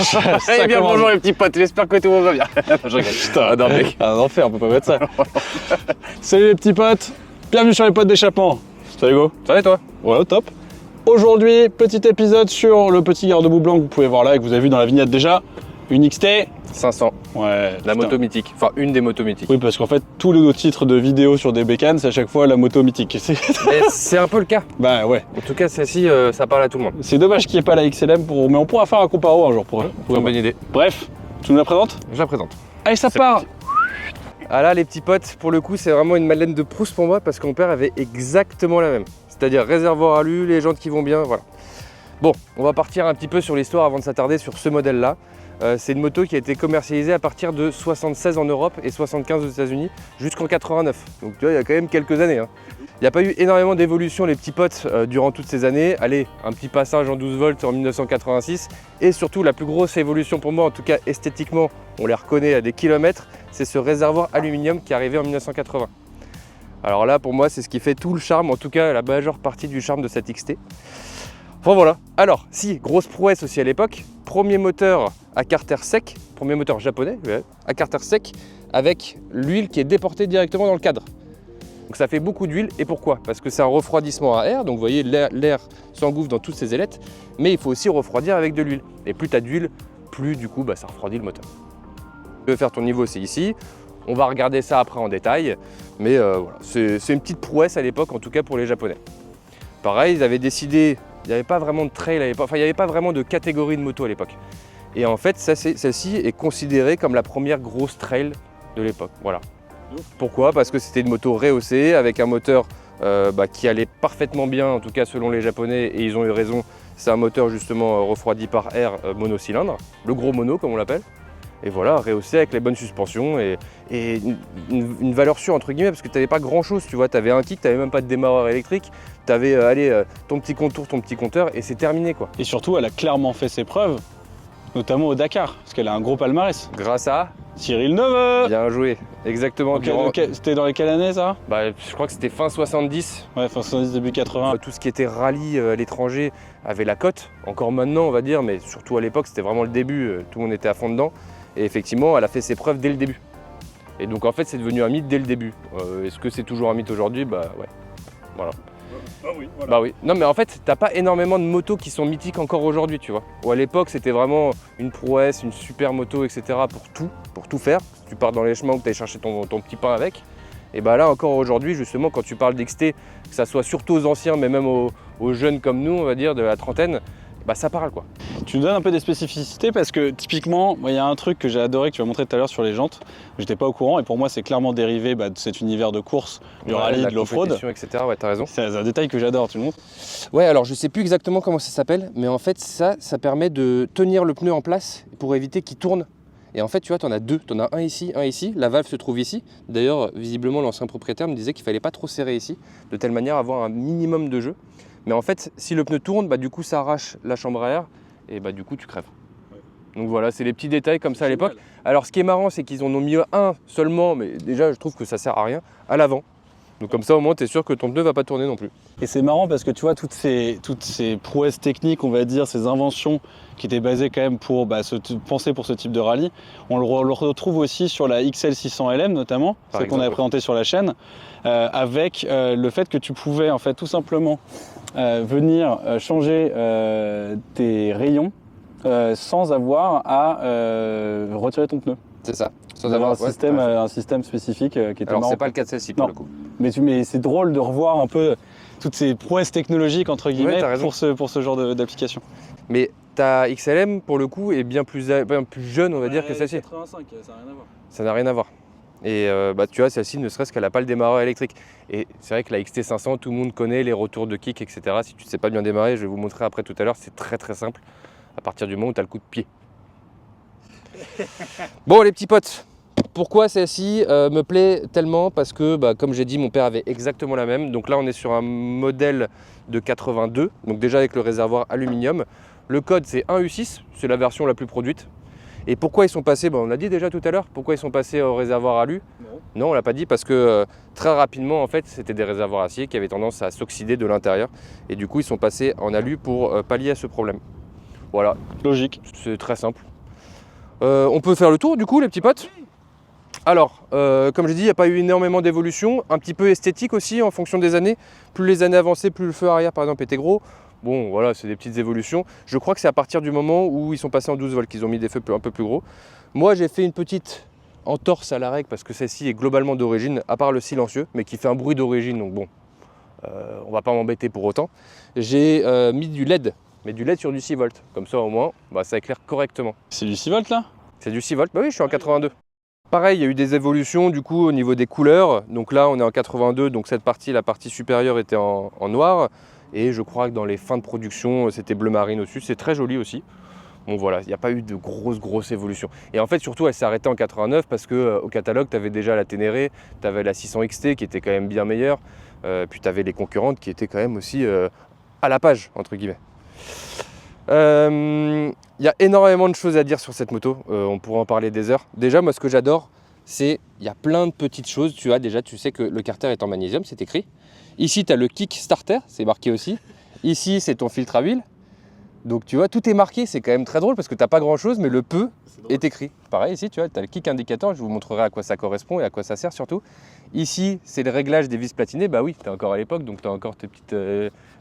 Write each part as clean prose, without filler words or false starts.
Eh bien bonjour les petits potes, j'espère que tout le monde va bien. Je rigole. Putain, non, mec. Un enfer, on peut pas mettre ça. Salut les petits potes, bienvenue sur les potes d'échappement. Salut Hugo. Ça va toi? Voilà, top. Aujourd'hui, petit épisode sur le petit garde-boue blanc que vous pouvez voir là et que vous avez vu dans la vignette déjà. Une XT 500. Ouais. La moto mythique. Enfin, une des motos mythiques. Oui, parce qu'en fait, tous les titres de vidéos sur des bécanes, c'est à chaque fois la moto mythique. Mais c'est un peu le cas. Bah ouais. En tout cas, celle-ci, ça parle à tout le monde. C'est dommage qu'il n'y ait pas la XLM, mais on pourra faire un comparo un jour pour Une bonne idée. Bref, tu nous la présentes? Je la présente. Allez, ça part. Ah là, les petits potes, pour le coup, c'est vraiment une Madeleine de Proust pour moi parce que mon père avait exactement la même. C'est-à-dire réservoir alu, les jantes qui vont bien, voilà. Bon, on va partir un petit peu sur l'histoire avant de s'attarder sur ce modèle-là. C'est une moto qui a été commercialisée à partir de 76 en Europe et 75 aux États-Unis jusqu'en 89. Donc tu vois, il y a quand même quelques années. Hein. Il n'y a pas eu énormément d'évolution, les petits potes, durant toutes ces années. Allez, un petit passage en 12 volts en 1986. Et surtout, la plus grosse évolution pour moi, en tout cas esthétiquement, on les reconnaît à des kilomètres, c'est ce réservoir aluminium qui est arrivé en 1980. Alors là, pour moi, c'est ce qui fait tout le charme, en tout cas la majeure partie du charme de cette XT. Enfin voilà. Alors, si, grosse prouesse aussi à l'époque, premier moteur à carter sec, premier moteur japonais, à carter sec, avec l'huile qui est déportée directement dans le cadre. Donc ça fait beaucoup d'huile, et pourquoi? Parce que c'est un refroidissement à air, donc vous voyez l'air s'engouffre dans toutes ces ailettes, mais il faut aussi refroidir avec de l'huile. Et plus tu as d'huile, plus du coup ça refroidit le moteur. Tu veux faire ton niveau, c'est ici. On va regarder ça après en détail, mais voilà, c'est une petite prouesse à l'époque, en tout cas pour les Japonais. Pareil, ils avaient décidé, il n'y avait pas vraiment de trail à l'époque, enfin il n'y avait pas vraiment de catégorie de moto à l'époque. Et en fait, celle-ci est considérée comme la première grosse trail de l'époque. Voilà. Pourquoi? Parce que c'était une moto rehaussée avec un moteur qui allait parfaitement bien, en tout cas selon les Japonais, et ils ont eu raison. C'est un moteur justement refroidi par air monocylindre, le gros mono comme on l'appelle. Et voilà, rehaussé avec les bonnes suspensions et une valeur sûre entre guillemets, parce que tu n'avais pas grand chose, tu vois, tu avais un kick, tu n'avais même pas de démarreur électrique, tu avais ton petit contour, ton petit compteur et c'est terminé quoi. Et surtout, elle a clairement fait ses preuves, notamment au Dakar, parce qu'elle a un gros palmarès. Grâce à Cyril Neveu. Bien joué, exactement. C'était dans les quelles années ça? Je crois que c'était fin 70. Ouais, fin 70, début 80. Tout ce qui était rallye à l'étranger avait la cote, encore maintenant on va dire, mais surtout à l'époque c'était vraiment le début, tout le monde était à fond dedans. Et effectivement, elle a fait ses preuves dès le début. Et donc en fait, c'est devenu un mythe dès le début. Est-ce que c'est toujours un mythe aujourd'hui? Bah ouais. Voilà. Oui, voilà. Bah oui. Non mais en fait, t'as pas énormément de motos qui sont mythiques encore aujourd'hui, tu vois. Ou à l'époque, c'était vraiment une prouesse, une super moto, etc. pour tout faire. Si tu pars dans les chemins où tu ailles chercher ton petit pain avec. Et bah là encore aujourd'hui, justement, quand tu parles d'XT, que ça soit surtout aux anciens, mais même aux jeunes comme nous, on va dire, de la trentaine, bah ça parle quoi. Tu nous donnes un peu des spécificités parce que typiquement, il y a un truc que j'ai adoré que tu as montré tout à l'heure sur les jantes. J'étais pas au courant et pour moi c'est clairement dérivé de cet univers de course, du rallye, de l'off-road. Etc. Ouais, t'as raison. C'est un détail que j'adore, tu le montres? Ouais, alors je sais plus exactement comment ça s'appelle, mais en fait ça permet de tenir le pneu en place pour éviter qu'il tourne. Et en fait, tu vois, t'en as deux. T'en as un ici. La valve se trouve ici. D'ailleurs, visiblement, l'ancien propriétaire me disait qu'il fallait pas trop serrer ici, de telle manière à avoir un minimum de jeu. Mais en fait, si le pneu tourne, bah, du coup, ça arrache la chambre à air et bah, du coup, tu crèves. Ouais. Donc voilà, c'est les petits détails comme ça à l'époque. Alors, ce qui est marrant, c'est qu'ils en ont mis un seulement, mais déjà, je trouve que ça sert à rien, à l'avant. Donc comme ça, au moins, tu es sûr que ton pneu va pas tourner non plus. Et c'est marrant parce que tu vois, toutes ces prouesses techniques, on va dire, ces inventions qui étaient basées quand même pour penser pour ce type de rallye, on le retrouve aussi sur la XL600LM notamment, celle qu'on avait présentée sur la chaîne, avec le fait que tu pouvais en fait tout simplement venir changer tes rayons sans avoir à retirer ton pneu. C'est ça. Sans avoir un système spécifique qui était marrant. Alors c'est pas le cas de celle-ci pour le coup. Mais c'est drôle de revoir un peu toutes ces prouesses technologiques entre guillemets pour ce genre d'application. Mais ta XLM pour le coup est bien plus jeune on va dire que celle-ci. 85, ça n'a rien à voir. Ça n'a rien à voir. Et tu vois, celle-ci, ne serait-ce qu'elle n'a pas le démarreur électrique. Et c'est vrai que la XT500, tout le monde connaît les retours de kick, etc. Si tu ne sais pas bien démarrer, je vais vous montrer après tout à l'heure, c'est très très simple. À partir du moment où tu as le coup de pied. Bon les petits potes, pourquoi celle-ci me plaît tellement? Parce que comme j'ai dit, mon père avait exactement la même. Donc là on est sur un modèle de 82, donc déjà avec le réservoir aluminium. Le code c'est 1U6, c'est la version la plus produite. Et pourquoi ils sont passés, on l'a dit déjà tout à l'heure, pourquoi ils sont passés au réservoir alu? Non, on l'a pas dit parce que très rapidement en fait c'était des réservoirs acier qui avaient tendance à s'oxyder de l'intérieur. Et du coup ils sont passés en alu pour pallier à ce problème. Voilà. Logique. C'est très simple. On peut faire le tour du coup les petits potes. Alors, comme j'ai dit, il n'y a pas eu énormément d'évolution, un petit peu esthétique aussi en fonction des années. Plus les années avançaient, plus le feu arrière par exemple était gros. Bon voilà, c'est des petites évolutions. Je crois que c'est à partir du moment où ils sont passés en 12 volts qu'ils ont mis des feux un peu plus gros. Moi j'ai fait une petite entorse à la règle parce que celle-ci est globalement d'origine, à part le silencieux, mais qui fait un bruit d'origine, donc bon, on va pas m'embêter pour autant. J'ai mis du LED, mais du LED sur du 6 volts, comme ça au moins bah, ça éclaire correctement. C'est du 6 volts là? C'est du 6 volts, bah oui je suis en 82. Pareil, il y a eu des évolutions du coup au niveau des couleurs. Donc là, on est en 82, donc cette partie, la partie supérieure était en noir. Et je crois que dans les fins de production, c'était bleu marine au-dessus. C'est très joli aussi. Bon voilà, il n'y a pas eu de grosse évolution. Et en fait, surtout, elle s'est arrêtée en 89 parce qu'au catalogue, tu avais déjà la Ténéré, tu avais la 600 XT qui était quand même bien meilleure. Puis tu avais les concurrentes qui étaient quand même aussi à la page, entre guillemets. Il y a énormément de choses à dire sur cette moto, on pourrait en parler des heures. Déjà, moi ce que j'adore, c'est il y a plein de petites choses. Tu sais que le carter est en magnésium, c'est écrit. Ici, tu as le kick starter, c'est marqué aussi. Ici, c'est ton filtre à huile. Donc tu vois, tout est marqué, c'est quand même très drôle parce que tu n'as pas grand chose, mais le peu est écrit. Pareil, ici, tu vois, tu as le kick indicateur, je vous montrerai à quoi ça correspond et à quoi ça sert surtout. Ici, c'est le réglage des vis platinées. Bah oui, tu es encore à l'époque, donc tu as encore tes petites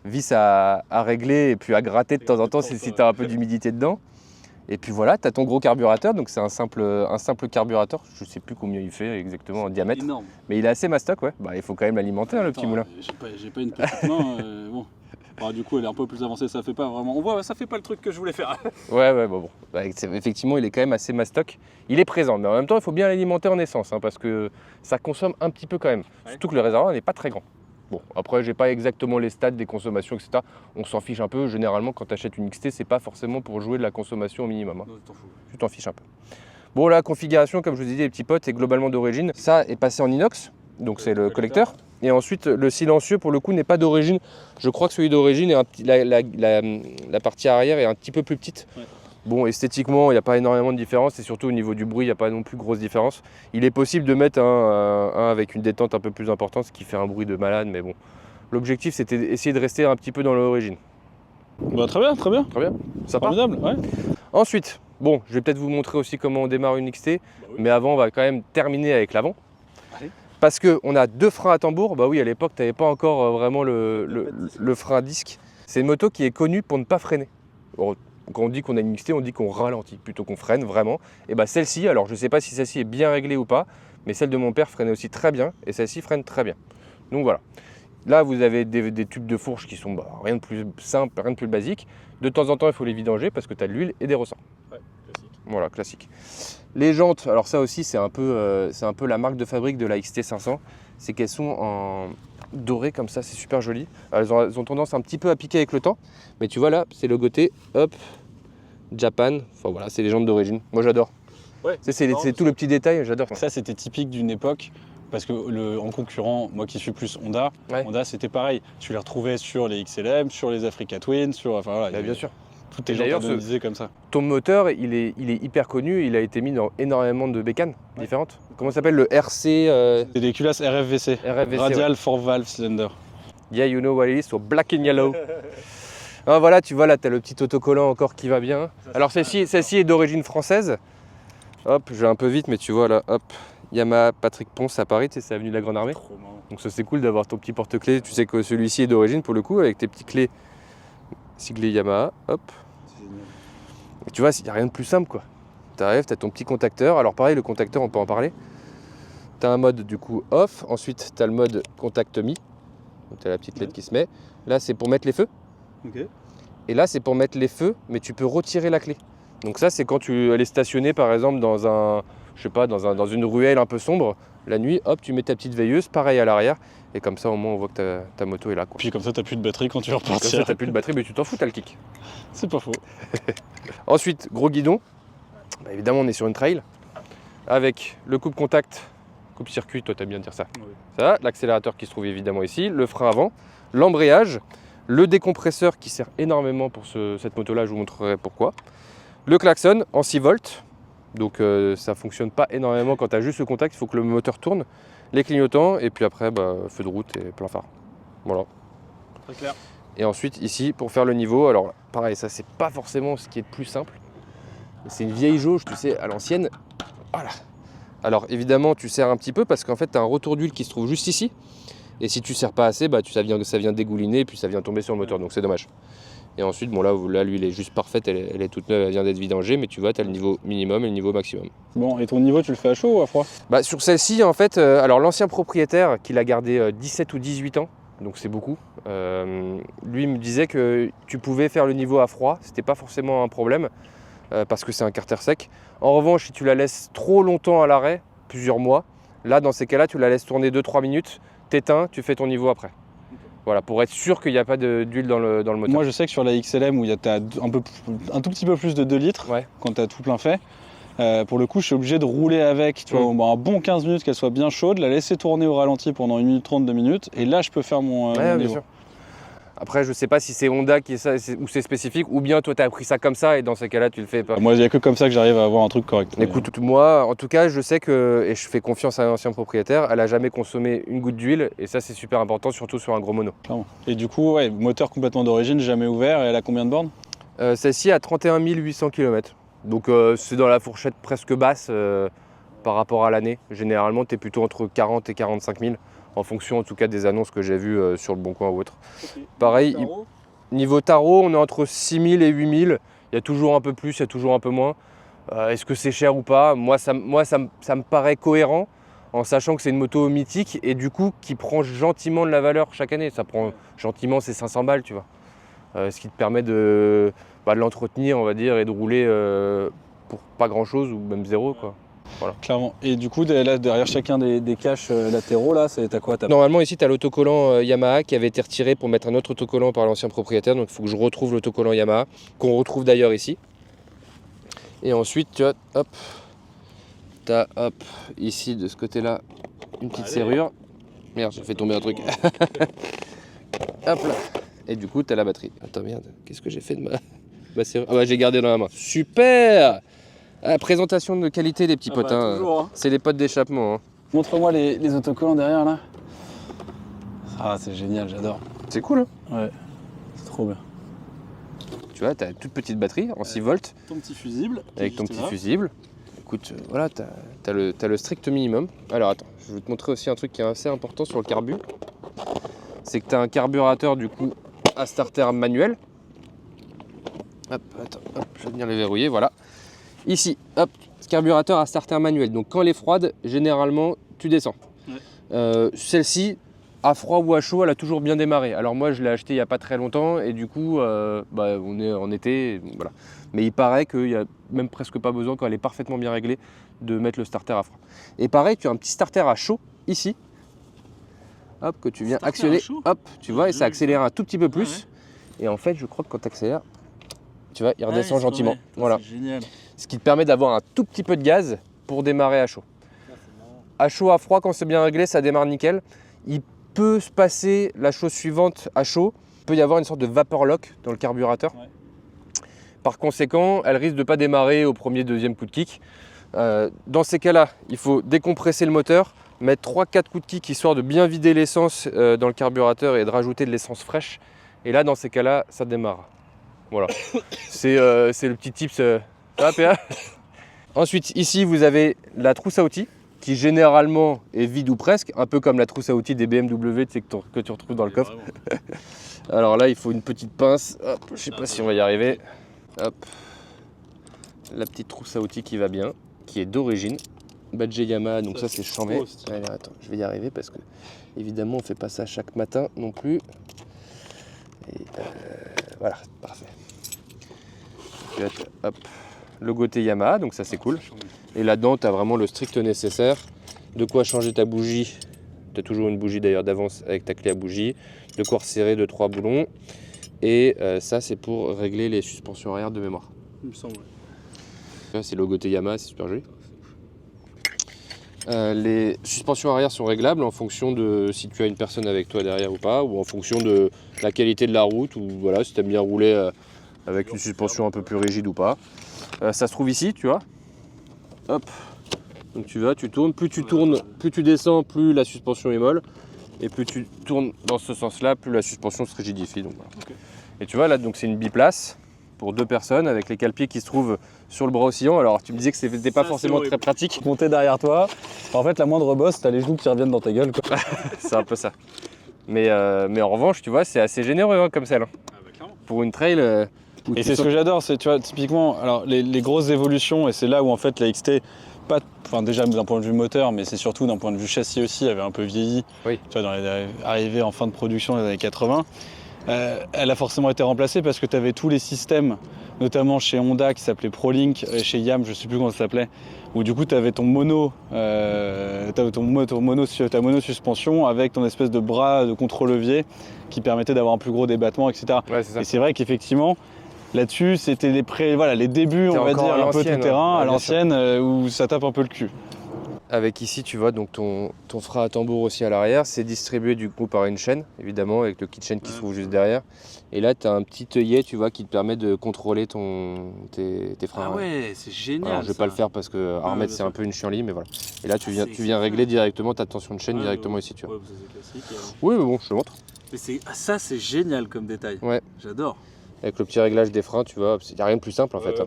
vis à régler et puis à gratter de temps en temps si tu as un peu d'humidité dedans. Et puis voilà, tu as ton gros carburateur, donc c'est un simple carburateur. Je sais plus combien il fait exactement en diamètre. Énorme. Mais il est assez mastoc, ouais. Bah, il faut quand même l'alimenter, hein, le petit moulin. J'ai pas une petite main, bon. Bah, du coup, elle est un peu plus avancée, ça fait pas vraiment. On voit, ça fait pas le truc que je voulais faire. Ouais, bon. Bah, effectivement, il est quand même assez mastoc. Il est présent, mais en même temps, il faut bien l'alimenter en essence, hein, parce que ça consomme un petit peu quand même. Ouais. Surtout que le réservoir n'est pas très grand. Bon, après, j'ai pas exactement les stats des consommations, etc. On s'en fiche un peu. Généralement, quand tu achètes une XT, c'est pas forcément pour jouer de la consommation au minimum. Hein. Non, tu t'en fiches un peu. Bon, la configuration, comme je vous disais, les petits potes, est globalement d'origine. Ça est passé en inox, donc c'est le collecteur. Et ensuite, le silencieux, pour le coup, n'est pas d'origine. Je crois que celui d'origine, la partie arrière est un petit peu plus petite. Ouais. Bon, esthétiquement, il n'y a pas énormément de différence. Et surtout, au niveau du bruit, il n'y a pas non plus grosse différence. Il est possible de mettre un avec une détente un peu plus importante, ce qui fait un bruit de malade. Mais bon, l'objectif, c'était d'essayer de rester un petit peu dans l'origine. Bah, très bien. Très bien. Ça part. Formidable, ouais. Ensuite, bon, je vais peut-être vous montrer aussi comment on démarre une XT. Bah oui. Mais avant, on va quand même terminer avec l'avant. Parce qu'on a deux freins à tambour. Bah oui, à l'époque, tu n'avais pas encore vraiment le frein à disque. C'est une moto qui est connue pour ne pas freiner. Bon, quand on dit qu'on a une XT, on dit qu'on ralentit plutôt qu'on freine vraiment. Et bah celle-ci, alors je ne sais pas si celle-ci est bien réglée ou pas, mais celle de mon père freinait aussi très bien et celle-ci freine très bien. Donc voilà. Là, vous avez des tubes de fourche qui sont rien de plus simple, rien de plus basique. De temps en temps, il faut les vidanger parce que tu as de l'huile et des ressorts. Ouais, classique. Voilà, classique. Les jantes, alors ça aussi, c'est un peu la marque de fabrique de la XT500. C'est qu'elles sont en doré comme ça, c'est super joli. Elles ont tendance un petit peu à piquer avec le temps. Mais tu vois là, c'est logoté, hop, Japan. Enfin voilà, c'est les jantes d'origine. Moi j'adore. Ouais, c'est tout le petit détail, j'adore. Ça, c'était typique d'une époque. Parce que en concurrent, moi qui suis plus Honda, ouais. Honda c'était pareil. Tu les retrouvais sur les XLM, sur les Africa Twin, enfin voilà. Bah, bien sûr. Tout est d'ailleurs comme ça. Ton moteur, il est hyper connu, il a été mis dans énormément de bécanes différentes. Comment ça s'appelle le RC C'est des culasses RFVC. Radial 4 valve cylinder. Yeah, you know what it is, so black and yellow. Ah, voilà, tu vois là, tu as le petit autocollant encore qui va bien. Alors celle-ci est d'origine française. Hop, je vais un peu vite, mais tu vois là, hop. Yamaha Patrick Ponce à Paris, c'est avenue de la Grande Armée. Donc ça c'est cool d'avoir ton petit porte-clés. Tu sais que celui-ci est d'origine pour le coup, avec tes petites clés siglées Yamaha, hop. Et tu vois, il n'y a rien de plus simple quoi. Tu arrives, tu as ton petit contacteur. Alors pareil, le contacteur, on peut en parler. Tu as un mode du coup off, ensuite tu as le mode contact me. Donc tu as la petite LED qui se met. Là c'est pour mettre les feux. Okay. Et là c'est pour mettre les feux, mais tu peux retirer la clé. Donc ça c'est quand elle est stationnée par exemple dans une ruelle un peu sombre, la nuit, hop, tu mets ta petite veilleuse, pareil à l'arrière, et comme ça au moins on voit que ta moto est là. Quoi. Puis comme ça t'as plus de batterie quand tu veux repartir. Comme ça t'as plus de batterie, mais tu t'en fous, t'as le kick. C'est pas faux. Ensuite, gros guidon, bah, évidemment on est sur une trail, avec le coupe-contact, coupe-circuit, toi t'aimes bien dire ça. Oui. Ça, l'accélérateur qui se trouve évidemment ici, le frein avant, l'embrayage, le décompresseur qui sert énormément pour cette moto-là, je vous montrerai pourquoi. Le klaxon en 6 volts. Donc ça ne fonctionne pas énormément quand tu as juste le contact, il faut que le moteur tourne, les clignotants et puis après feu de route et plein phare. Voilà. Très clair. Et ensuite ici pour faire le niveau, alors pareil ça c'est pas forcément ce qui est le plus simple. C'est une vieille jauge, tu sais, à l'ancienne. Voilà. Alors évidemment, tu serres un petit peu parce qu'en fait, tu as un retour d'huile qui se trouve juste ici. Et si tu serres pas assez, bah, ça vient dégouliner et puis ça vient tomber sur le moteur. Donc c'est dommage. Et ensuite, bon là l'huile est juste parfaite, elle est toute neuve, elle vient d'être vidangée, mais tu vois, tu as le niveau minimum et le niveau maximum. Bon, et ton niveau, tu le fais à chaud ou à froid? Bah, sur celle-ci, en fait, alors l'ancien propriétaire qui l'a gardé 17 ou 18 ans, donc c'est beaucoup, lui me disait que tu pouvais faire le niveau à froid, c'était pas forcément un problème, parce que c'est un carter sec. En revanche, si tu la laisses trop longtemps à l'arrêt, plusieurs mois, là, dans ces cas-là, tu la laisses tourner 2-3 minutes, t'éteins, tu fais ton niveau après. Voilà, pour être sûr qu'il n'y a pas d'huile dans le moteur. Moi, je sais que sur la XLM, où tu as un tout petit peu plus de 2 litres, quand tu as tout plein fait, pour le coup, je suis obligé de rouler avec, tu vois, un bon 15 minutes, qu'elle soit bien chaude, la laisser tourner au ralenti pendant 1 minute 30, 2 minutes, et là, je peux faire mon bien niveau. sûr. Après, je sais pas si c'est Honda qui est ça, ou c'est spécifique, ou bien toi, tu as appris ça comme ça, et dans ces cas-là, tu le fais pas. Moi, il n'y a que comme ça que j'arrive à avoir un truc correct. Écoute, moi, en tout cas, je sais que, et je fais confiance à l'ancien propriétaire, elle a jamais consommé une goutte d'huile, et ça, c'est super important, surtout sur un gros mono. Clairement. Et du coup, ouais, moteur complètement d'origine, jamais ouvert, et elle a combien de bornes? Celle-ci a 31 800 km. Donc, c'est dans la fourchette presque basse par rapport à l'année. Généralement, tu es plutôt entre 40 et 45 000, en fonction en tout cas des annonces que j'ai vues sur le Bon Coin ou autre. Okay. Pareil, niveau tarot, on est entre 6 000 et 8 000. Il y a toujours un peu plus, il y a toujours un peu moins. Est-ce que c'est cher ou pas? Moi, ça me paraît cohérent, en sachant que c'est une moto mythique et du coup qui prend gentiment de la valeur chaque année. Ça prend gentiment, c'est 500 balles, tu vois. Ce qui te permet de l'entretenir, on va dire, et de rouler pour pas grand-chose ou même zéro, quoi. Voilà. Clairement. Et du coup, là, derrière chacun des caches latéraux, là, t'as quoi? Normalement, ici, tu as l'autocollant Yamaha qui avait été retiré pour mettre un autre autocollant par l'ancien propriétaire. Donc, il faut que je retrouve l'autocollant Yamaha, qu'on retrouve d'ailleurs ici. Et ensuite, tu as, hop, ici, de ce côté-là, une petite serrure. Merde, j'ai fait tomber un truc. Hop là. Et du coup, tu as la batterie. Attends, merde, qu'est-ce que j'ai fait de ma serrure? Ah bah, j'ai gardé dans la main. Super! Présentation de qualité, les petits potes. Hein. C'est les potes d'échappement. Hein. Montre-moi les autocollants derrière, là. Ah, c'est génial, j'adore. C'est cool, hein? Ouais, c'est trop bien. Tu vois, tu as une toute petite batterie en 6 volts. Ton petit fusible. Avec ton petit fusible. Écoute, voilà, tu as le strict minimum. Alors, attends, je vais te montrer aussi un truc qui est assez important sur le carbu. C'est que tu as un carburateur, du coup, à starter manuel. Hop, attends, hop, je vais venir les verrouiller, voilà. Ici, hop, carburateur à starter manuel. Donc quand elle est froide, généralement, tu descends. Ouais. Celle-ci, à froid ou à chaud, elle a toujours bien démarré. Alors moi, je l'ai acheté il n'y a pas très longtemps et du coup, on est en été, voilà. Mais il paraît qu'il n'y a même presque pas besoin, quand elle est parfaitement bien réglée, de mettre le starter à froid. Et pareil, tu as un petit starter à chaud, ici. Hop, que tu viens actionner, hop, tu vois, et ça accélère un tout petit peu plus. Ouais. Et en fait, je crois que quand tu accélères, tu vois, il redescend gentiment. Voilà. C'est génial. Ce qui te permet d'avoir un tout petit peu de gaz pour démarrer à chaud. À chaud, à froid, quand c'est bien réglé, ça démarre nickel. Il peut se passer la chose suivante à chaud. Il peut y avoir une sorte de vapor lock dans le carburateur. Ouais. Par conséquent, elle risque de ne pas démarrer au premier, deuxième coup de kick. Dans ces cas-là, il faut décompresser le moteur, mettre 3-4 coups de kick histoire de bien vider l'essence dans le carburateur et de rajouter de l'essence fraîche. Et là, dans ces cas-là, ça démarre. Voilà. C'est le petit tips. Ça va, PA? Ensuite, ici, vous avez la trousse à outils qui généralement est vide ou presque, un peu comme la trousse à outils des BMW que tu retrouves dans le coffre. Alors là, il faut une petite pince. Hop, je ne sais pas si on va y arriver. Hop. La petite trousse à outils qui va bien, qui est d'origine. Badge Yamaha, donc ça c'est chambé. Allez, attends, je vais y arriver parce que évidemment on fait pas ça chaque matin non plus. Et voilà, parfait. Hop, logo Yamaha, donc ça c'est cool. Et là-dedans, tu as vraiment le strict nécessaire. De quoi changer ta bougie. Tu as toujours une bougie d'ailleurs d'avance avec ta clé à bougie. De quoi resserrer 2-3 boulons. Et ça, c'est pour régler les suspensions arrière de mémoire. Il me semble. C'est logo Yamaha, c'est super joli. Les suspensions arrière sont réglables en fonction de si tu as une personne avec toi derrière ou pas, ou en fonction de la qualité de la route, ou voilà, si tu aimes bien rouler avec une suspension un peu plus rigide ou pas. Ça se trouve ici, tu vois. Hop. Donc tu vas, tu tournes. Plus tu tournes, plus tu descends, plus la suspension est molle. Et plus tu tournes dans ce sens-là, plus la suspension se rigidifie. Donc, voilà. Okay. Et tu vois là, donc c'est une biplace. pour 2 personnes avec les cale-pieds qui se trouvent sur le bras oscillant. Alors tu me disais que c'était pas forcément très pratique. Monter derrière toi, en fait la moindre bosse, t'as les genoux qui reviennent dans ta gueule quoi. C'est un peu ça. Mais en revanche, tu vois, c'est assez généreux hein, comme selle. Ah bah clairement. Pour une trail. Et c'est ce que j'adore, c'est tu vois typiquement alors les grosses évolutions et c'est là où en fait la XT déjà d'un point de vue moteur, mais c'est surtout d'un point de vue châssis aussi, avait un peu vieilli. Oui. Tu vois, arrivé en fin de production dans les années 80. Elle a forcément été remplacée parce que tu avais tous les systèmes, notamment chez Honda qui s'appelait ProLink, chez Yam, je sais plus comment ça s'appelait, où du coup tu avais ton mono, ta mono-suspension avec ton espèce de bras de contre-levier qui permettait d'avoir un plus gros débattement, etc. Ouais, c'est ça. Et c'est vrai qu'effectivement, là-dessus, c'était les débuts, on va dire, un peu tout terrain, à l'ancienne, où ça tape un peu le cul. Avec ici, tu vois, donc ton frein à tambour aussi à l'arrière, c'est distribué du coup par une chaîne, évidemment, avec le kit chain qui se trouve juste derrière. Et là, tu as un petit œillet, tu vois, qui te permet de contrôler tes freins. Ah ouais, c'est génial. Alors, je vais pas le faire parce que à remettre, c'est un peu une chienlit, mais voilà. Et là, tu viens régler directement ta tension de chaîne directement ici, tu vois. Ouais, c'est classique. Oui, mais bon, je te montre. Mais ça, c'est génial comme détail. Ouais. J'adore. Avec le petit réglage des freins, tu vois, il n'y a rien de plus simple en fait. Bah,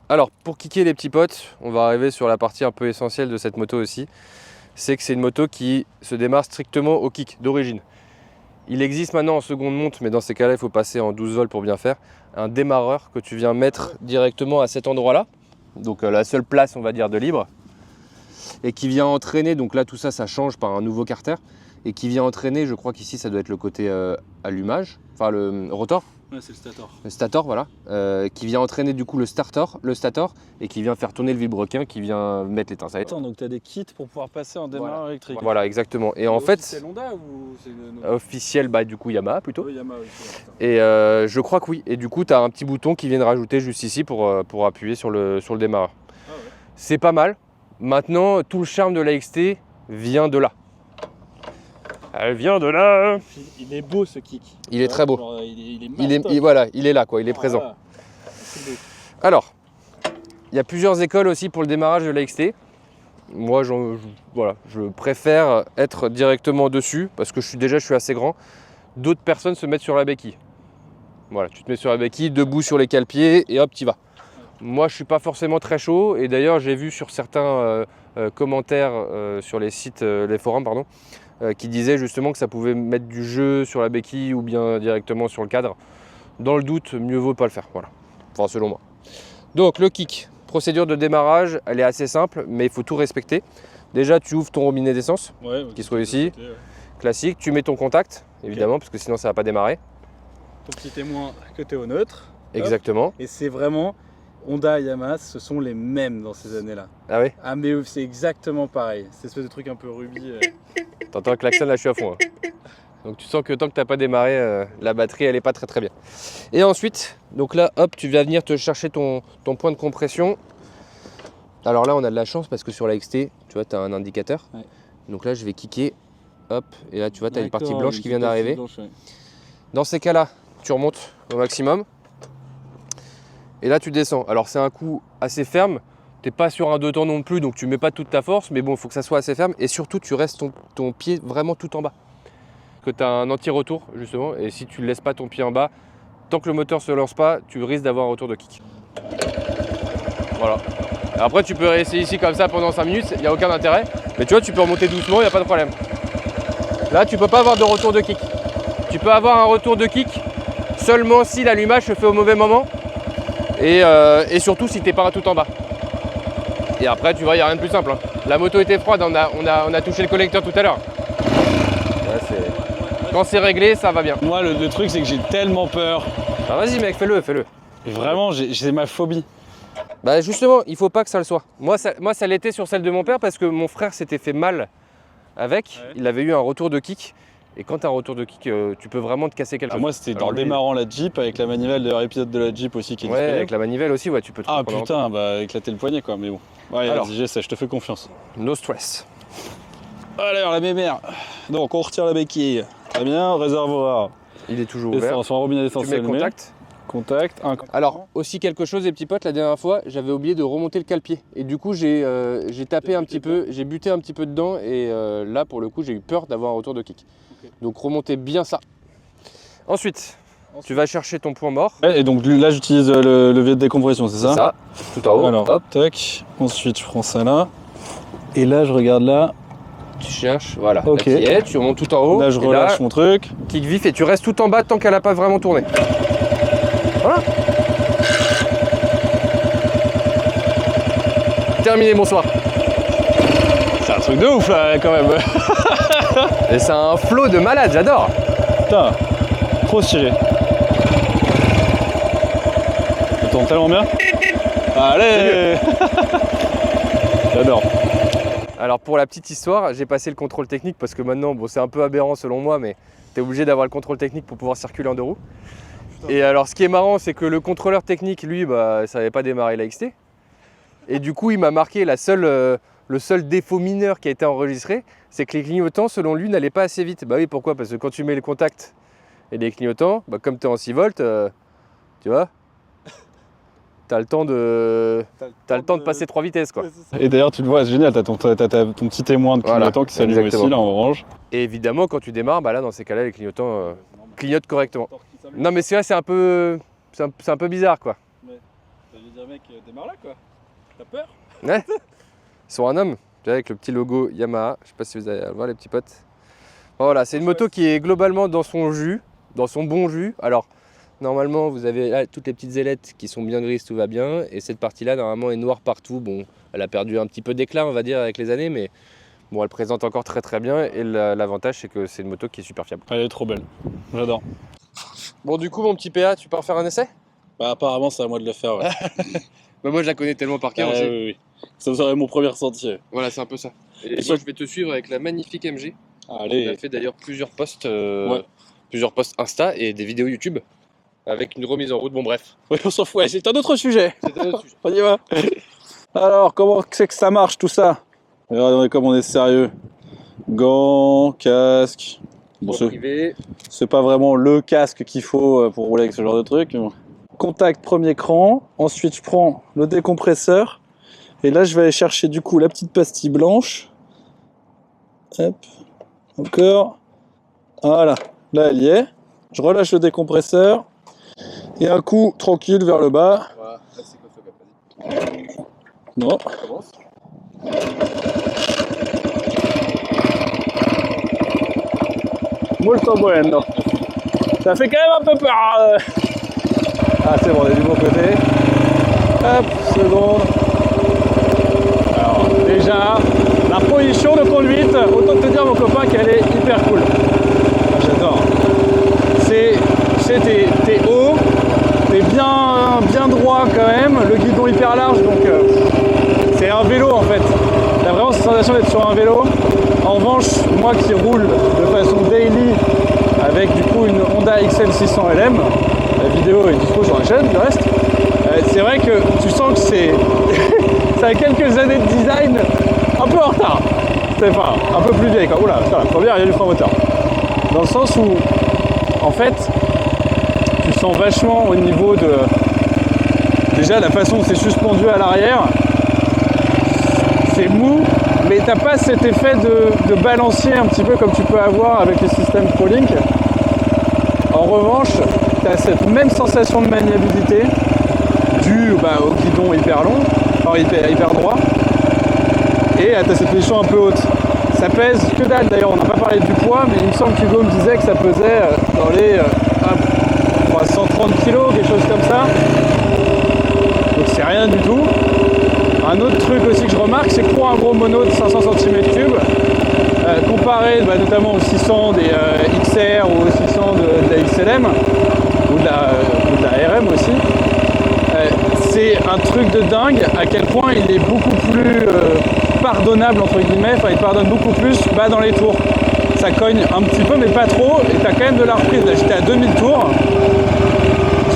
alors, pour kicker les petits potes, on va arriver sur la partie un peu essentielle de cette moto aussi. C'est que c'est une moto qui se démarre strictement au kick d'origine. Il existe maintenant en seconde monte, mais dans ces cas-là, il faut passer en 12 volts pour bien faire, un démarreur que tu viens mettre directement à cet endroit-là. Donc la seule place, on va dire, de libre. Et qui vient entraîner, donc là tout ça, ça change par un nouveau carter. Et qui vient entraîner, je crois qu'ici ça doit être le côté allumage, enfin le rotor. Ouais, c'est le stator. Le stator, voilà. Qui vient entraîner du coup le stator, et qui vient faire tourner le vilebrequin, qui vient mettre l'étincelle. Attends, donc tu as des kits pour pouvoir passer en démarreur électrique. Voilà, exactement. Et en fait, c'est Honda ou c'est officiel, bah du coup Yamaha plutôt. Oui, Yamaha, oui, Et je crois que oui. Et du coup, tu as un petit bouton qui vient de rajouter juste ici pour appuyer sur le démarreur. Ah ouais. C'est pas mal. Maintenant, tout le charme de la XT vient de là. Elle vient de là. Il est beau ce kick. Il est très beau. Genre, il est Voilà, il est là, quoi. Il est présent. Voilà. C'est beau. Alors, il y a plusieurs écoles aussi pour le démarrage de la XT. Moi, je préfère être directement dessus parce que je suis assez grand. D'autres personnes se mettent sur la béquille. Voilà, tu te mets sur la béquille, debout sur les cale-pieds et hop, t'y vas. Moi, je suis pas forcément très chaud et d'ailleurs, j'ai vu sur certains commentaires sur les sites, les forums, pardon, qui disaient justement que ça pouvait mettre du jeu sur la béquille ou bien directement sur le cadre. Dans le doute, mieux vaut pas le faire. Voilà, enfin selon moi. Donc le kick, procédure de démarrage, elle est assez simple, mais il faut tout respecter. Déjà, tu ouvres ton robinet d'essence, qui se trouve ici, classique. Tu mets ton contact, évidemment, parce que sinon ça va pas démarrer. Ton petit témoin que tu es au neutre. Exactement. Hop. Et c'est vraiment Honda et Yamaha, ce sont les mêmes dans ces années-là. Ah oui. Ah mais c'est exactement pareil. Cette espèce de truc un peu rubis. T'entends le klaxon, là je suis à fond. Hein. Donc tu sens que tant que t'as pas démarré, la batterie elle est pas très bien. Et ensuite, donc là hop, tu vas venir te chercher ton point de compression. Alors là on a de la chance parce que sur la XT, tu vois, tu as un indicateur. Ouais. Donc là je vais kicker, hop, et là tu vois, tu as une partie blanche qui vient d'arriver. Ouais. Dans ces cas-là, tu remontes au maximum. Et là tu descends. Alors c'est un coup assez ferme. Tu n'es pas sur un 2 temps non plus, donc tu mets pas toute ta force, mais bon, il faut que ça soit assez ferme. Et surtout, tu restes ton pied vraiment tout en bas. Que tu as un anti-retour, justement, et si tu ne laisses pas ton pied en bas, tant que le moteur ne se lance pas, tu risques d'avoir un retour de kick. Voilà. Et après, tu peux rester ici comme ça pendant 5 minutes, il n'y a aucun intérêt. Mais tu vois, tu peux remonter doucement, il n'y a pas de problème. Là, tu ne peux pas avoir de retour de kick. Tu peux avoir un retour de kick seulement si l'allumage se fait au mauvais moment. Et surtout si tu n'es pas tout en bas. Et après, tu vois, il n'y a rien de plus simple. Hein. La moto était froide, on a touché le collecteur tout à l'heure. Quand c'est réglé, ça va bien. Moi, le truc, c'est que j'ai tellement peur. Ah, vas-y, mec, fais-le. Et vraiment, c'est ma phobie. Bah justement, il faut pas que ça le soit. Moi, ça l'était sur celle de mon père parce que mon frère s'était fait mal avec. Ouais. Il avait eu un retour de kick. Et quand tu as un retour de kick, tu peux vraiment te casser quelque chose. Moi, c'était en démarrant la Jeep avec la manivelle, d'ailleurs, épisode de la Jeep aussi qui est disponible. Ouais, avec la manivelle aussi, ouais, tu peux te Ah putain, bah éclater le poignet quoi, mais bon. Ouais, vas-y, j'essaie, je te fais confiance. No stress. Alors, la mémère. Donc, on retire la béquille. Très bien, réservoir. Il est toujours ouvert. Sur un robinet d'essence. Tu mets le contact. Contact. Alors, aussi quelque chose, les petits potes, la dernière fois, j'avais oublié de remonter le cale-pied. Et du coup, j'ai tapé un petit peu, j'ai buté un petit peu dedans. Et là, pour le coup, j'ai eu peur d'avoir un retour de kick. Okay. Donc, remontez bien ça. Ensuite, tu vas chercher ton point mort. Ouais, et donc là j'utilise le levier de décompression, c'est ça? Ça, tout en haut. Alors, hop, tac. Ensuite je prends ça là. Et là je regarde là. tu cherches, voilà. Ok. Là, tu y es, tu remontes tout en haut. Là je et relâche mon truc. kick vif et tu restes tout en bas tant qu'elle n'a pas vraiment tourné. Voilà. Terminé, bonsoir. C'est un truc de ouf là quand même. Et c'est un flow de malade, j'adore. Putain, trop stylé. Ça tourne tellement bien. Allez. J'adore. Alors pour la petite histoire, j'ai passé le contrôle technique parce que maintenant, bon, c'est un peu aberrant selon moi, mais tu es obligé d'avoir le contrôle technique pour pouvoir circuler en deux roues. Et alors ce qui est marrant, c'est que le contrôleur technique, lui, bah, ça n'avait pas démarré la XT. Et du coup, il m'a marqué le seul défaut mineur qui a été enregistré, c'est que les clignotants, selon lui, n'allaient pas assez vite. Bah oui, pourquoi? Parce que quand tu mets le contact et les clignotants, bah, comme tu es en 6 volts, tu vois, t'as le temps de passer 3 vitesses, quoi. Et d'ailleurs tu le vois, c'est génial, t'as ton petit témoin de clignotant qui s'allume aussi là en orange. Et évidemment, quand tu démarres, bah là, dans ces cas-là, les clignotants clignotent correctement. Non, mais c'est vrai, c'est un peu bizarre, quoi. Ouais. Ça veut dire mec, démarre là quoi. T'as peur? Ouais. Sur un homme, tu vois, avec le petit logo Yamaha. Je sais pas si vous allez voir les petits potes. Voilà, c'est une moto qui est globalement dans son jus, dans son bon jus. Alors, normalement, vous avez là, toutes les petites ailettes qui sont bien grises, tout va bien. Et cette partie-là, normalement, est noire partout. Bon, elle a perdu un petit peu d'éclat, on va dire, avec les années, mais bon, elle présente encore très très bien. Et l'avantage, c'est que c'est une moto qui est super fiable. Elle est trop belle, j'adore. Bon, du coup, mon petit PA, tu pars faire un essai? Bah apparemment c'est à moi de le faire, ouais. Bah, moi, je la connais tellement par cœur aussi. Oui. Ça serait mon premier ressenti. Voilà, c'est un peu ça. Et ça, moi, je vais te suivre avec la magnifique MG. On a Allez. fait d'ailleurs plusieurs posts Insta et des vidéos YouTube avec une remise en route. Bon, bref. Oui, on s'en fout, ouais, c'est un autre sujet. C'est un autre sujet. On y va. Alors, comment c'est que ça marche tout ça? Regardez comme on est sérieux. Gants, casque. Bon, c'est pas vraiment le casque qu'il faut pour rouler avec ce genre de truc. Contact premier cran. Ensuite, je prends le décompresseur. Et là, je vais aller chercher du coup la petite pastille blanche. Hop. Encore. Voilà. Là, elle y est. Je relâche le décompresseur. Et un coup, tranquille, vers le bas. Voilà, là, c'est quoi ça, vas-y. Non. On commence. Molto bueno. Ça fait quand même un peu peur. Ah, c'est bon, on est du bon côté. Hop, seconde. Alors, déjà, la position de conduite, autant te dire, mon copain, qu'elle est hyper cool. J'adore. T'es haut, t'es bien droit quand même, le guidon hyper large, donc c'est un vélo en fait. T'as vraiment cette sensation d'être sur un vélo. En revanche, moi qui roule de façon daily avec du coup une Honda XL600 LM, la vidéo est dispo sur la chaîne du reste, c'est vrai que tu sens que ça a quelques années de design un peu en retard. C'est pas un peu plus vieille quoi. Oula, la première il y a du frein moteur. Dans le sens où en fait tu sens vachement au niveau de déjà la façon dont c'est suspendu à l'arrière, c'est mou, mais t'as pas cet effet de balancier un petit peu comme tu peux avoir avec les systèmes ProLink. En revanche, t'as cette même sensation de maniabilité due au guidon hyper long, enfin hyper droit, et t'as cette position un peu haute. Ça pèse que dalle d'ailleurs, on n'a pas parlé du poids, mais il me semble qu'Hugo me disait que ça pesait dans les 130 kg, quelque chose comme ça. Donc c'est rien du tout. Un autre truc aussi que je remarque, c'est que pour un gros mono de 500 cm3, comparé notamment aux 600 des XR ou aux 600 de la XLM, ou de la RM aussi, c'est un truc de dingue à quel point il est beaucoup plus pardonnable entre guillemets, enfin il pardonne beaucoup plus dans les tours. Ça cogne un petit peu mais pas trop et t'as quand même de la reprise. Là j'étais à 2000 tours,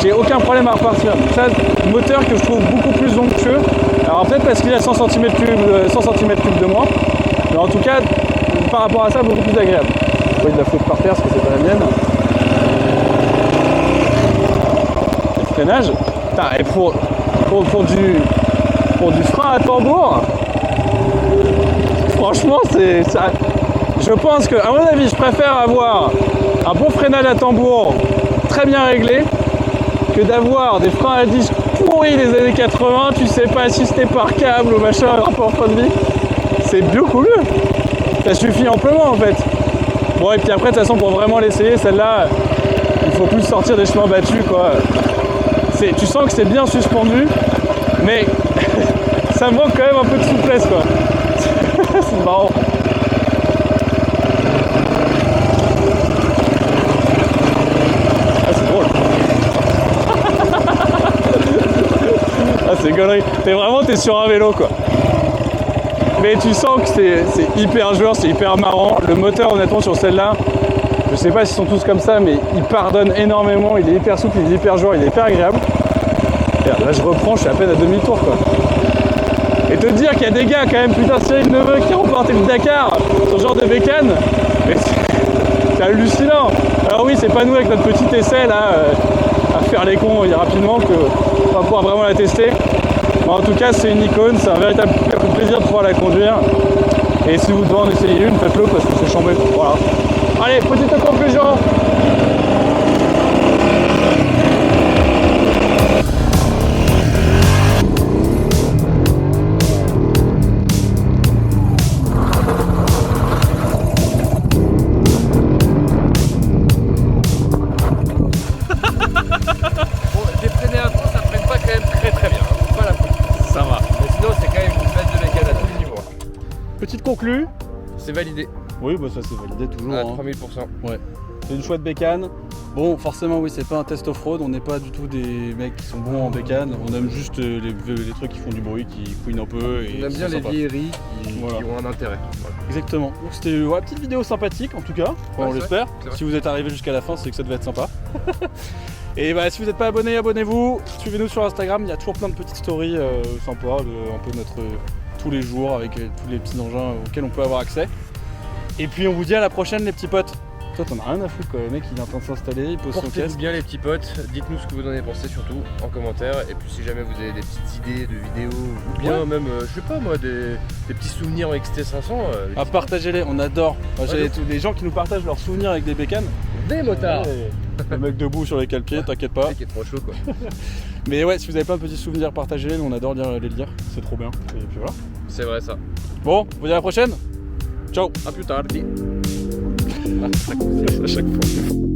j'ai aucun problème à repartir. Ça, moteur que je trouve beaucoup plus onctueux. Alors peut-être parce qu'il a 100 cm3 de moins, mais en tout cas par rapport à ça beaucoup plus agréable. Je vois de la faute par terre parce que c'est pas la mienne. Le freinage, putain, et pour du frein à tambour, franchement c'est ça. Je pense que, à mon avis, je préfère avoir un bon freinage à tambour très bien réglé que d'avoir des freins à disque pourris des années 80, tu sais pas si c'était par câble ou machin, rapport fin de vie. C'est beaucoup mieux. Ça suffit amplement en fait. Bon, et puis après, de toute façon, pour vraiment l'essayer, celle-là, il faut plus sortir des chemins battus, quoi. Tu sens que c'est bien suspendu, mais ça manque quand même un peu de souplesse, quoi. C'est marrant. Ah, c'est drôle. Ah, c'est gaulerie. T'es sur un vélo, quoi. Mais tu sens que c'est hyper joueur, c'est hyper marrant. Le moteur, honnêtement, sur celle-là, je sais pas s'ils sont tous comme ça, mais il pardonne énormément. Il est hyper souple, il est hyper joueur, il est hyper agréable. Et là, je reprends, je suis à peine à demi-tour, quoi. Et te dire qu'il y a des gars, quand même, putain, Cyril Neveu qui ont remporté le Dakar sur ce genre de bécane, c'est hallucinant. Alors oui, c'est pas nous avec notre petit essai, là, à faire les cons rapidement qu'on va pouvoir vraiment la tester. En tout cas, c'est une icône, c'est un véritable plaisir de pouvoir la conduire. Et si vous devez en essayer une, faites-le parce que c'est chambé. Voilà. Allez, petite conclusion. Bon, j'ai freiné un peu, ça freine pas quand même très bien. Faut pas la foutre. Ça va. Mais sinon, c'est quand même une bête de bécane à tous les niveaux. Petite conclue. C'est validé Oui, bah ça c'est validé toujours. à Hein. 3000%. Ouais. C'est une chouette bécane. Bon, forcément, oui, c'est pas un test off-road. On n'est pas du tout des mecs qui sont bons en bécane. On aime juste les trucs qui font du bruit, qui couinent un peu. Et On aime qui bien sont les sympas. vieilleries qui Voilà. ont un intérêt. Voilà. Exactement. Donc c'était une petite vidéo sympathique en tout cas. Enfin, on c'est l'espère. c'est vrai. Si vous êtes arrivé jusqu'à la fin, c'est que ça devait être sympa. Et bah, si vous n'êtes pas abonné, abonnez-vous. Suivez-nous sur Instagram. Il y a toujours plein de petites stories sympas, un peu notre tous les jours avec tous les petits engins auxquels on peut avoir accès. Et puis on vous dit à la prochaine, les petits potes. Toi, t'en as rien à foutre quoi. Le mec, il est en train de s'installer, il pose son Portez-vous casque. bien les petits potes, dites-nous ce que vous en avez pensé surtout en commentaire. Et puis si jamais vous avez des petites idées de vidéos ou bien Ouais. même, je sais pas moi, des petits souvenirs en XT500, Ah, partagez-les, on adore. Moi, j'ai Ouais, tous les gens qui nous partagent leurs souvenirs avec des bécanes. des motards. Ouais. Le mec debout sur les cale-pieds, t'inquiète pas. Le mec est trop chaud quoi. Mais ouais, si vous avez plein de petits souvenirs, partagez-les, nous on adore les lire, c'est trop bien. Et puis voilà. C'est vrai ça. Bon, on vous dit à la prochaine. Ciao. A plus tard. À chaque fois.